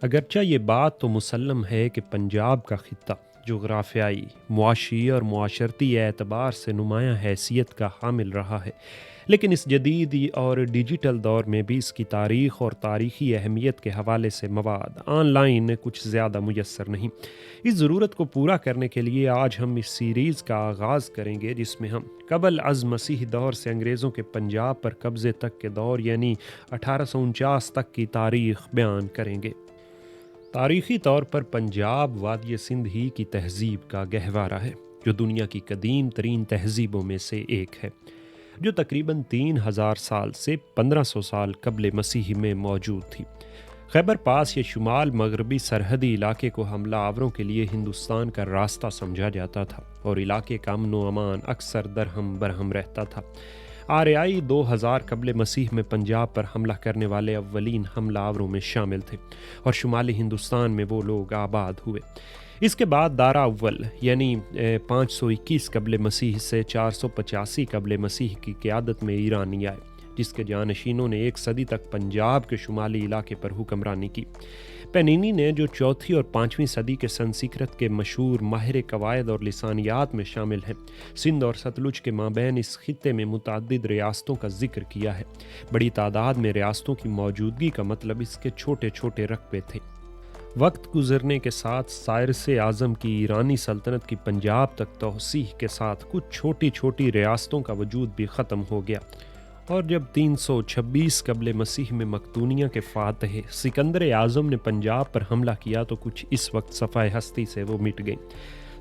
اگرچہ یہ بات تو مسلم ہے کہ پنجاب کا خطہ جغرافیائی، معاشی اور معاشرتی اعتبار سے نمایاں حیثیت کا حامل رہا ہے، لیکن اس جدید اور ڈیجیٹل دور میں بھی اس کی تاریخ اور تاریخی اہمیت کے حوالے سے مواد آن لائن کچھ زیادہ میسر نہیں۔ اس ضرورت کو پورا کرنے کے لیے آج ہم اس سیریز کا آغاز کریں گے، جس میں ہم قبل از مسیح دور سے انگریزوں کے پنجاب پر قبضے تک کے دور یعنی 1849 تک کی تاریخ بیان کریں گے۔ تاریخی طور پر پنجاب وادی سندھ ہی کی تہذیب کا گہوارہ ہے، جو دنیا کی قدیم ترین تہذیبوں میں سے ایک ہے، جو تقریباً 3000 سال سے 1500 سال قبل مسیح میں موجود تھی۔ خیبر پاس یا شمال مغربی سرحدی علاقے کو حملہ آوروں کے لیے ہندوستان کا راستہ سمجھا جاتا تھا، اور علاقے کا امن و امان اکثر درہم برہم رہتا تھا۔ آریائی 2000 قبل مسیح میں پنجاب پر حملہ کرنے والے اولین حملہ آوروں میں شامل تھے، اور شمالی ہندوستان میں وہ لوگ آباد ہوئے۔ اس کے بعد دارا اول یعنی 521 قبل مسیح سے 485 قبل مسیح کی قیادت میں ایرانی آئے، جس کے جانشینوں نے 1 صدی تک پنجاب کے شمالی علاقے پر حکمرانی کی۔ پینینی نے، جو 4 اور 5ویں صدی کے سنسکرت کے مشہور ماہر قواعد اور لسانیات میں شامل ہیں، سندھ اور ستلج کے مابین اس خطے میں متعدد ریاستوں کا ذکر کیا ہے۔ بڑی تعداد میں ریاستوں کی موجودگی کا مطلب اس کے چھوٹے چھوٹے رقبے تھے۔ وقت گزرنے کے ساتھ سائرس اعظم کی ایرانی سلطنت کی پنجاب تک توسیع کے ساتھ کچھ چھوٹی چھوٹی ریاستوں کا وجود بھی ختم ہو گیا، اور جب 326 قبل مسیح میں مقدونیہ کے فاتح سکندر اعظم نے پنجاب پر حملہ کیا تو کچھ اس وقت صفحہ ہستی سے وہ مٹ گئی۔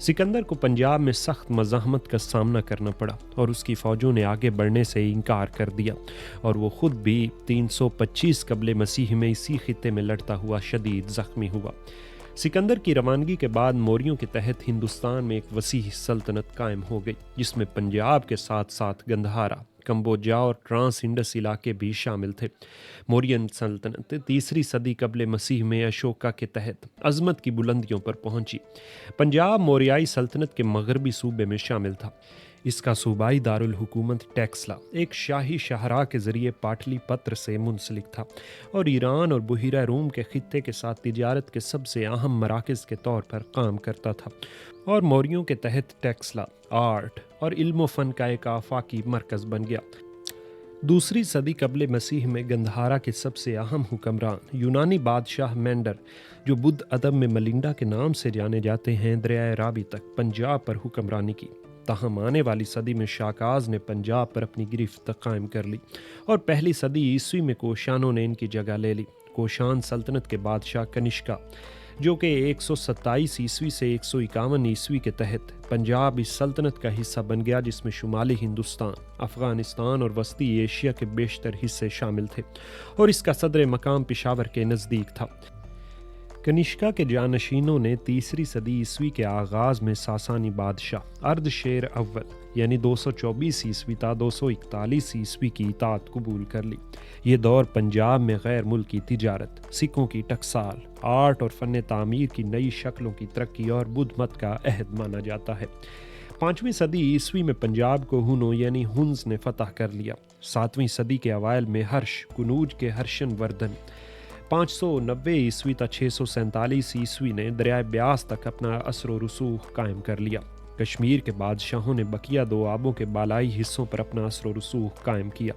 سکندر کو پنجاب میں سخت مزاحمت کا سامنا کرنا پڑا، اور اس کی فوجوں نے آگے بڑھنے سے انکار کر دیا، اور وہ خود بھی 325 قبل مسیح میں اسی خطے میں لڑتا ہوا شدید زخمی ہوا۔ سکندر کی روانگی کے بعد موریوں کے تحت ہندوستان میں ایک وسیع سلطنت قائم ہو گئی، جس میں پنجاب کے ساتھ ساتھ گندھارا، کمبوجا اور ٹرانس انڈس علاقے بھی شامل تھے۔ مورین سلطنت 3 صدی قبل مسیح میں اشوکا کے تحت عظمت کی بلندیوں پر پہنچی۔ پنجاب موریائی سلطنت کے مغربی صوبے میں شامل تھا۔ اس کا صوبائی دارالحکومت ٹیکسلا ایک شاہی شاہراہ کے ذریعے پاٹلی پتر سے منسلک تھا، اور ایران اور بحیرہ روم کے خطے کے ساتھ تجارت کے سب سے اہم مراکز کے طور پر کام کرتا تھا، اور موریوں کے تحت ٹیکسلا آرٹ اور علم و فن کا ایک آفاقی مرکز بن گیا۔ 2 صدی قبل مسیح میں گندھارا کے سب سے اہم حکمران یونانی بادشاہ مینڈر، جو بدھ ادب میں ملنڈا کے نام سے جانے جاتے ہیں، دریائے راوی تک پنجاب پر حکمرانی کی۔ تاہم آنے والی صدی میں شاکاز نے پنجاب پر اپنی گرفت قائم کر لی، اور 1 صدی عیسوی میں کوشانوں نے ان کی جگہ لے لی۔ کوشان سلطنت کے بادشاہ کنشکا، جو کہ 127 عیسوی سے 151 عیسوی کے تحت پنجاب اس سلطنت کا حصہ بن گیا، جس میں شمالی ہندوستان، افغانستان اور وسطی ایشیا کے بیشتر حصے شامل تھے، اور اس کا صدر مقام پشاور کے نزدیک تھا۔ کنشکا کے جانشینوں نے 3 صدی عیسوی کے آغاز میں ساسانی بادشاہ اردشیر اول یعنی 224 عیسوی تا 241 عیسوی کی اطاعت قبول کر لی۔ یہ دور پنجاب میں غیر ملکی تجارت، سکوں کی ٹکسال، آرٹ اور فن تعمیر کی نئی شکلوں کی ترقی اور بدھ مت کا عہد مانا جاتا ہے۔ 5ویں صدی عیسوی میں پنجاب کو ہنو یعنی ہنز نے فتح کر لیا۔ 7ویں صدی کے اوائل میں ہرش کنوج کے ہرشن وردھن 590 عیسوی تا 647 عیسوی نے دریائے بیاس تک اپنا اثر و رسوخ قائم کر لیا۔ کشمیر کے بادشاہوں نے بقیہ 2 آبوں کے بالائی حصوں پر اپنا اثر و رسوخ قائم کیا،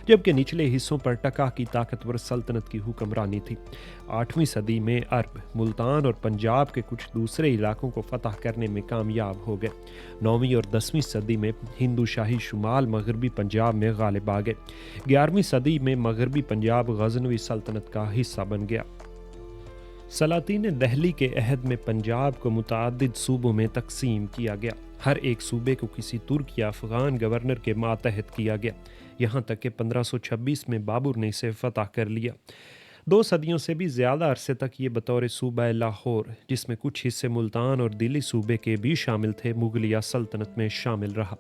جبکہ نچلے حصوں پر ٹکا کی طاقتور سلطنت کی حکمرانی تھی۔ 8ویں صدی میں عرب ملتان اور پنجاب کے کچھ دوسرے علاقوں کو فتح کرنے میں کامیاب ہو گئے۔ 9ویں اور 10ویں صدی میں ہندو شاہی شمال مغربی پنجاب میں غالب آ گئے۔ 11ویں صدی میں مغربی پنجاب غزنوی سلطنت کا حصہ بن گیا۔ سلاطین دہلی کے عہد میں پنجاب کو متعدد صوبوں میں تقسیم کیا گیا۔ ہر ایک صوبے کو کسی ترک یا افغان گورنر کے ماتحت کیا گیا، یہاں تک کہ 1526 میں بابر نے اسے فتح کر لیا۔ 2 صدیوں سے بھی زیادہ عرصے تک یہ بطور صوبہ لاہور، جس میں کچھ حصے ملتان اور دلی صوبے کے بھی شامل تھے، مغلیہ سلطنت میں شامل رہا۔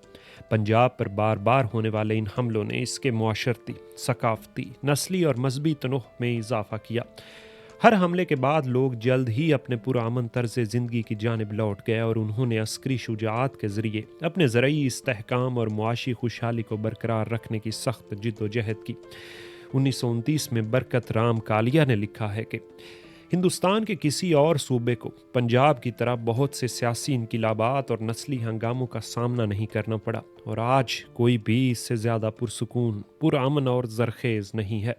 پنجاب پر بار بار ہونے والے ان حملوں نے اس کے معاشرتی، ثقافتی، نسلی اور مذہبی تنوع میں اضافہ کیا۔ ہر حملے کے بعد لوگ جلد ہی اپنے پرامن طرز زندگی کی جانب لوٹ گئے، اور انہوں نے عسکری شجاعت کے ذریعے اپنے زرعی استحکام اور معاشی خوشحالی کو برقرار رکھنے کی سخت جد و جہد کی۔ 1929 میں برکت رام کالیا نے لکھا ہے کہ ہندوستان کے کسی اور صوبے کو پنجاب کی طرح بہت سے سیاسی انقلابات اور نسلی ہنگاموں کا سامنا نہیں کرنا پڑا، اور آج کوئی بھی اس سے زیادہ پرسکون، پرامن اور زرخیز نہیں ہے۔